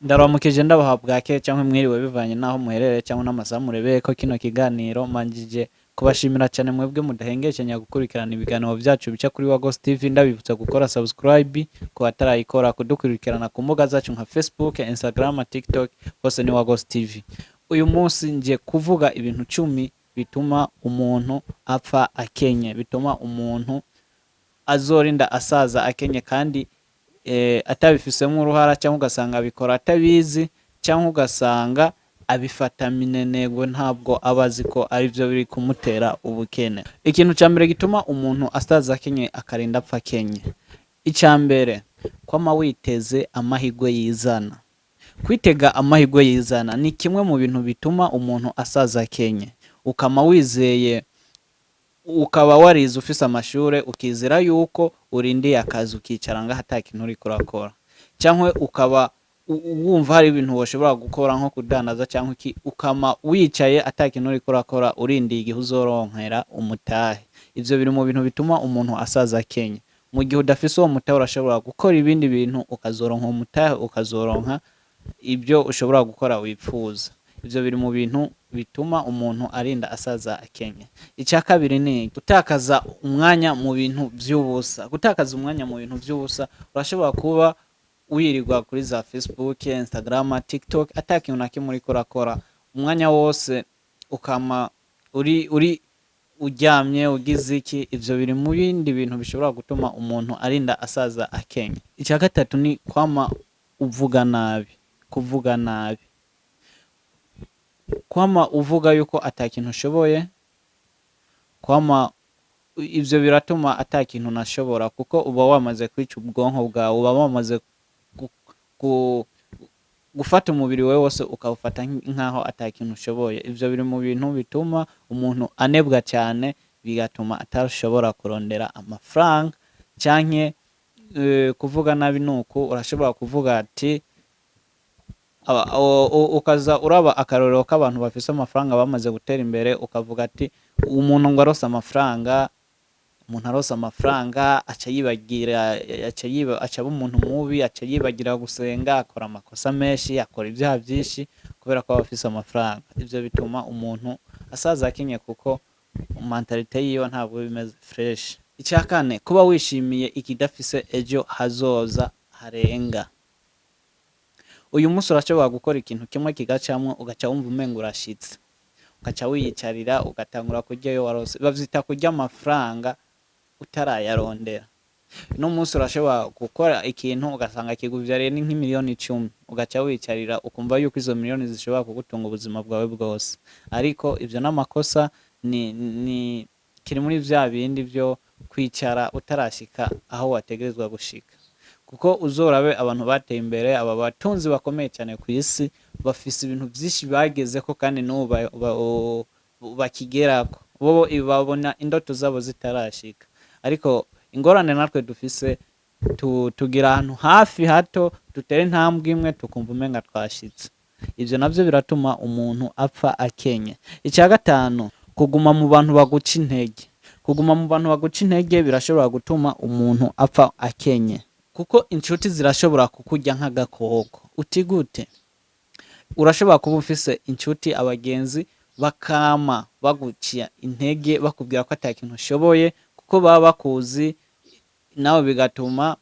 Ndaramukije ndabaha bwake canke mwiriwe bivanye naho muherereye canke n'amasaha murebeyeko kino kiganiro, manjije kubashimira cane mwebwe mudahengeshanya gukurikirana ibiganiro vyacu bica kuri Wagos TV, ndabibutsa gukora subscribe ku batarayikora, kudukurikirana ku mbuga zacu nka Facebook, Instagram, TikTok, hose ni Wagos TV. Uyu munsi nje kuvuga ibintu 10 bituma umuntu apfa akenye, bituma umuntu azorinda asaza akenye kandi atabifisemo uruhara, cyangwa ugasanga abikora atabizi, cyangwa ugasanga abifata minenegwe ntabwo abazi ko ari byo biri kumutera ubukene. Ikintu cya mbere gituma umuntu asaza akenye akarinda apfa akenye, icya mbere kwama witeze amahigwe yizana. Kwitega amahigwe yizana ni kimwe mu bintu bituma umuntu asaza akenye. Ukama wizeye, ukaba warize ufise amashure ukizera yuko urindiye akazi ukicara ngaho ata kintu uriko urakora, cyangwa ukaba wumva hari ibintu woshobora gukora nko kudandaza cyangwa iki, ukama wicaye ata kintu uriko urakora urindiye igihe uzoronkera umutahe. Ivyo biri mu bintu bituma umuntu asaza akenye. Mu gihe udafise uwo mutahe urashobora gukora ibindi bintu ukazoronka umutahe, ukazoronka ibyo ushobora gukora wipfuza. Ivyo biri mu bintu bituma umuntu arinda asaza akenye. Icya kabiri ni gutakaza umwanya mu bintu vy'ubusa. Gutakaza umwanya mu bintu vy'ubusa, urashobora kuba wirirwa kuri za Facebook, Instagram, TikTok ata kintu na kimwe uriko urakora, umwanya wose ukama uri uryamye ugize iki. Ivyo biri mu bindi bintu bishobora gutuma umuntu arinda asaza akenye. Icya gatatu ni kwama uvuga nabi, kuvuga nabi. Kwama uvuga yuko ata kintu ushoboye, kwama ivyo biratuma ata kintu nashobora, kuko uba wamaze kwica ubwonko bwawe, uba wamaze gufata umubiri wewe wose ukawufata nkaho ata kintu ushoboye. Ivyo biri mu bintu bituma umuntu anebwa cyane, bigatuma atashobora kurondera amafaranga. Canke kuvuga nabi nuko urashobora kuvuga ati ukaza uraba akarorero k'abantu bafise amafaranga bamaze gutera imbere, ukavuga ati umuntu ngo arose amafaranga, umuntu arose amafaranga aca yibagira, aca aba umuntu mubi, aca yibagira gusenga, akora amakosa menshi, akora ibyaha byinshi kubera ko bafise amafaranga. Ivyo bituma umuntu asaza akenye kuko mentalite yiwe ntabwo bimeze fresh. Icya kane, kuba wishimiye ikidafise ejo hazoza harenga. Uyu munsi urashobora gukora ikintu kimwe kigacamwo, ugaca wumva umengo urashitse, ugaca wiyicarira ugatangura kurya yo warose. Bavyita kurya amafaranga utarayarondera. No munsi urashobora gukora ikintu ugasanga kiguvyariye ni nk'imiliyoni 10, ugaca wiyicarira ukumva yuko izo miliyoni zishobora kugutunga ubuzima bwawe bwose. Ariko ivyo n'amakosa, ni kiri muri vya bindi vyo kwicara utarashika aho wategerezwa gushika. Kuko uzorabe abantu bateye imbere, aba batunzi bakomeye cyane ku isi, bafise ibintu byinshi bagezeko kandi n'ubu bakigerako. Bo babona indoto zabo zitarashika. Ariko ingorane natwe dufise, tugira ahantu hafi hato, dutere intambwe imwe tukumva umenga twashitse. Ivyo navyo biratuma umuntu apfa akenye. Icya gatanu, kuguma mu bantu baguca intege. Kuguma mu bantu baguca intege birashobora gutuma umuntu apfa akenye, kuko inshuti zirashobora kukurya nk'agakoko. Uti gute? Urashobora kuba ufise inshuti, abagenzi bakama baguciya intege, bakubwira ko ata kintu ushoboye, kuko baba bakuzi nawe, bigatuma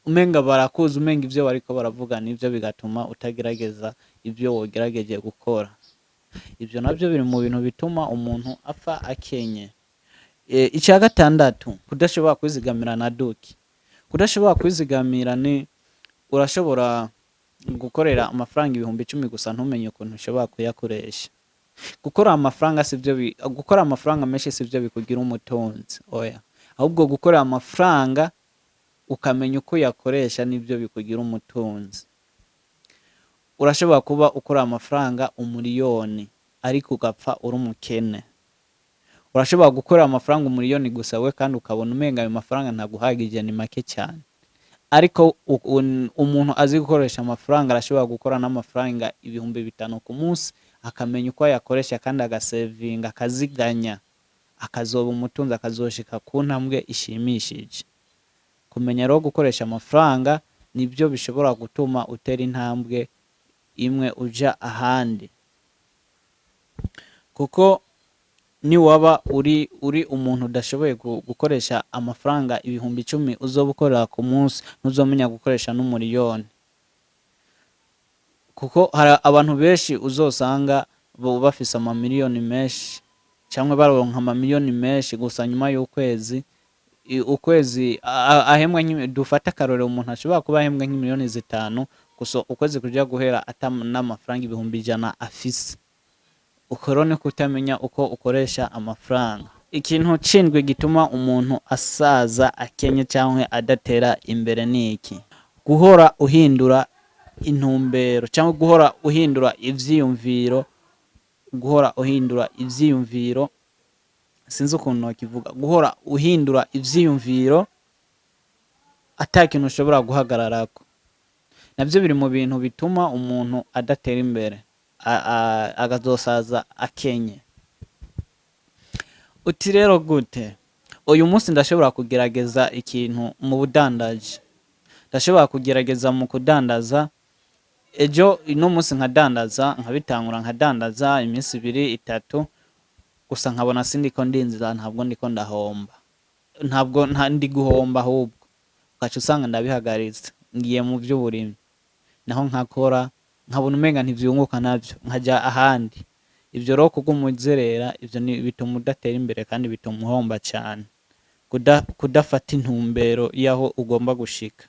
umenga barakuzi, umenga ivyo bariko baravuga nivyo, bigatuma utagerageza ivyo wogerageje gukora. Ivyo navyo biri mu bintu bituma umuntu apfa akenye. Icya gatandatu, kudashobora kwizigamira na duki. Kudashobora kwizigamira ni urashobora gukorera amafaranga 10,000 gusa ntumenye ukuntu ushobora kuyakoresha. Gukora amafaranga menshi sivyo bikugira umutunzi, oya. Ahubwo gukora amafaranga ukamenya uko yakoresha nivyo bikugira umutunzi. Urashobora kuba ukora amafaranga 1,000,000 ariko ugapfa uri umukene. Urashobora gukora amafaranga 1,000,000 gusa we kandi ukabona umenga ayo mafaranga ntaguhagije, ni make cyane. Ariko umuntu azi gukoresha amafaranga arashobora gukora n'amafaranga 5,000 ku munsi, akamenya uko yakoresha kandi agasevinga, akaziganya, akazoba umutunzi, akazoshika ku ntambwe ishimishije. Kumenya rero gukoresha amafaranga nibyo bishobora gutuma utera intambwe imwe uja ahandi, kuko niwaba uri umuntu udashoboye gukoresha amafaranga ibihumbi 10 uzoba ukorera ku munsi, ntuzomenya gukoresha n'umuriyoni, kuko hari abantu benshi uzosanga bafise amamiliyoni menshi cyangwa baronka amamiliyoni menshi, gusa nyuma y'ukwezi ukwezi ahembwa dufata akarorero, umuntu ashobora kuba ahembwa nk'imiliyoni 5 gusa ukwezi kuja guhera n'amafaranga ibihumbi 100 afise. Ukoro ni kutamenya uko ukoresha amafaranga. Ikintu cindwi gituma umuntu asaza akenye cyangwa adatera imbere ni iki? Guhora uhindura intumbero cyangwa guhora uhindura ivyiyumviro, sinzi ukuntu nokivuga, guhora uhindura ivyiyumviro ata kintu ushobora guhagararako, navyo biri mu bintu bituma umuntu adatera imbere, agazosaza akenye. Uti rero gute? Uyu munsi ndashobora kugerageza ikintu mu budandaji, ndashobora kugerageza mu kudandaza, ejo ino munsi nkadandaza, nkabitangura nkadandaza iminsi 2-3, gusa nkabona sindiko ndinzira, ntabwo ndiko ndahomba, ntabwo ndi guhomba, ahubwo ugaca usanga ndabihagaritse, ngiye mu vy'uburimyi, naho nkakora nkabona umenga ntivyunguka, navyo nkaja ahandi. Ivyo rero kugumuzerera, ivyo bituma udatera imbere kandi bituma uhomba cyane, kudafata intumbero yaho ugomba gushika.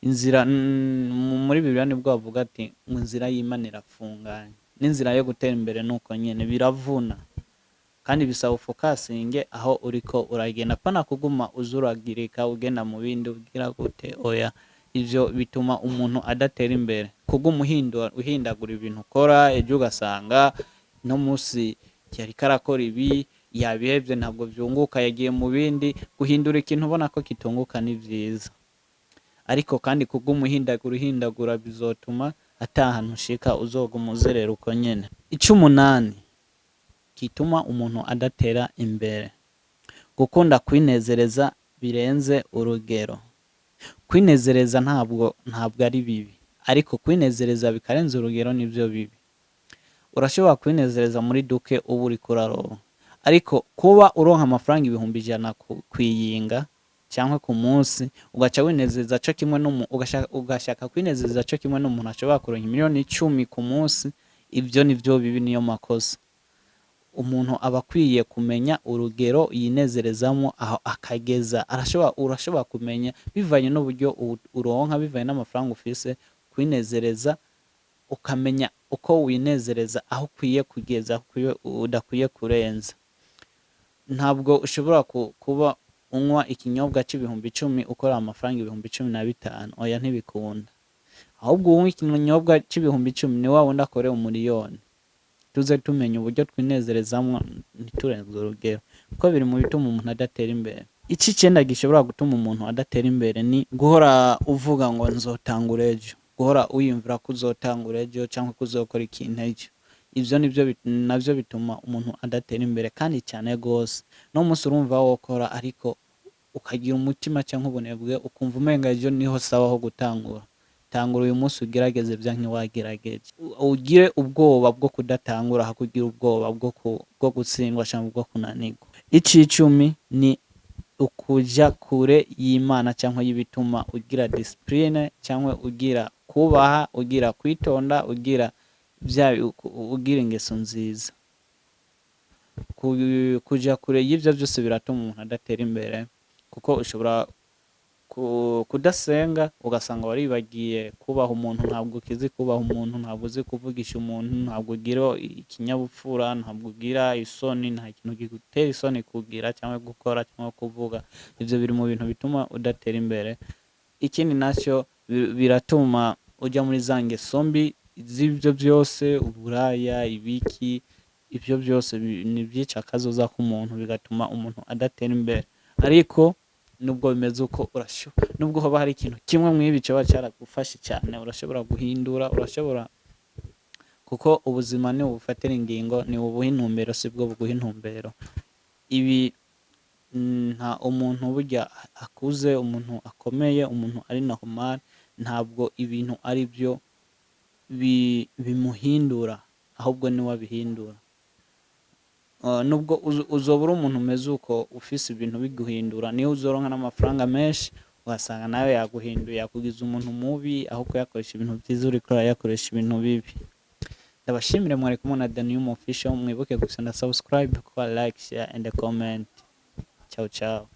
Inzira muri Bibiliya nibwo bavuga ati ngo inzira y'Imana irafunganye, n'inzira yo gutera imbere nuko nyene biravuna kandi bisaba ufokasinge aho uriko uragenda, pana kuguma uzuragirika ugenda mu bindi ugira gute, oya. Ivyo bituma umuntu adatera imbere, kuguma uhindagura ibintu ukora, ejo ugasanga no munsi yari karakora ibi yabihevye, ntabwo vyunguka, yagiye mu bindi. Guhindura ikintu ubona ko kitunguka ni vyiza, ariko kandi kuguma uhindagura bizotuma atahantu ushika, uzoguma uzerera uko nyene. 8 kituma umuntu adatera imbere: gukunda kwinezereza birenze urugero. Kwinezereza ntabwo ari bibi, ariko kwinezereza bikarenza urugero nivyo bibi. Urashobora kwinezereza muri duke uba uriko uraronka, ariko kuba uronka amafaranga ibihumbi 100 kwiyinga cyangwa ku munsi, ugaca winezereza cyo kimwe ugashaka kwinezereza cyo kimwe n'umuntu ashobora kuronka imiliyoni 10 ku munsi, ibyo nivyo bibi, niyo makosa. Umuntu aba akwiye kumenya urugero yinezerezamo aho akageza. Urashobora kumenya bivanye n'uburyo uronka, bivanye n'amafaranga ufise, kwinezereza ukamenya uko winezereza, aho ukwiye kugeza, udakwiye kurenza. Ntabwo ushobora kuba unywa ikinyobwa c'ibihumbi 10 ukora amafaranga ibihumbi 15, oya, ntibikunda. Ahubwo unywa ikinyobwa c'ibihumbi 10 ni wa wundi akore umuriyoni. Tuze tumenya uburyo twinezerezamo, ntiturenze urugero, kuko biri mu bituma umuntu adatera imbere. Iki 9 gishobora gutuma umuntu adatera imbere ni guhora uvuga ngo nzotangura ejo, guhora uyumvira ko uzotangura ejo cyangwa ko uzokora ikintu ejo. Ivyo navyo bituma umuntu adatera imbere kandi cyane gose. No munsi urumva wokora, ariko ukagira umutima cyangwa ubunebwe, ukumva umenga ejo niho sawa ho gutangura. Tangura uyu munsi ugerageze byanke wagerageje, ugire ubwoba bwo kudatangura, hakugira ubwoba bwo gutsindwa cyangwa bwo kunanirwa. 10 ni ukuja kure y'Imana cyangwa y'ibituma ugira discipline, cyangwa ugira kubaha, ugira kwitonda, ugira ingeso nziza. Kuja kure y'ivyo byose biratuma umuntu adatera imbere, kuko ushobora kudasenga ugasanga waribagiye kubaha umuntu, ntabwo ukizi kubaha umuntu, ntabwo uzi kuvugisha umuntu, ntabwo ugira ikinyabupfura, ntabwo ugira isoni, nta kintu gitera isoni kugira cyangwa gukora cyangwa kuvuga. Ivyo biri mu bintu bituma udatera imbere. Ikindi nacyo biratuma uja muri za ngeso mbi z'ivyo byose, uburaya, ibiki, ivyo byose ni vyica akazoza k'umuntu, bigatuma umuntu adatera imbere. Ariko nubwo bimeze uko, nubwo hoba hari ikintu kimwe mw'ibi coba caragufashe cyane, urashobora guhindura, kuko ubuzima ni ubufatira ingingo, ni ubuha intumbero, sibwo buguha intumbero. Ibi nta umuntu burya akuze, umuntu akomeye, umuntu ari normal, ntabwo ibintu ari byo bimuhindura, ahubwo niwe abihindura. Nubwo uzoba uri umuntu umeze uko ufise ibintu biguhindura, niyo uzoronka n'amafaranga menshi ugasanga nawe yaguhinduye, yakugize umuntu mubi, aho kuyakoresha ibintu byiza uriko urayakoresha ibintu bibi. Ndabashimire mwari kumwe na Danium Official, mwibuke gusana subscribe, kuba like, share and comment. Ciao ciao.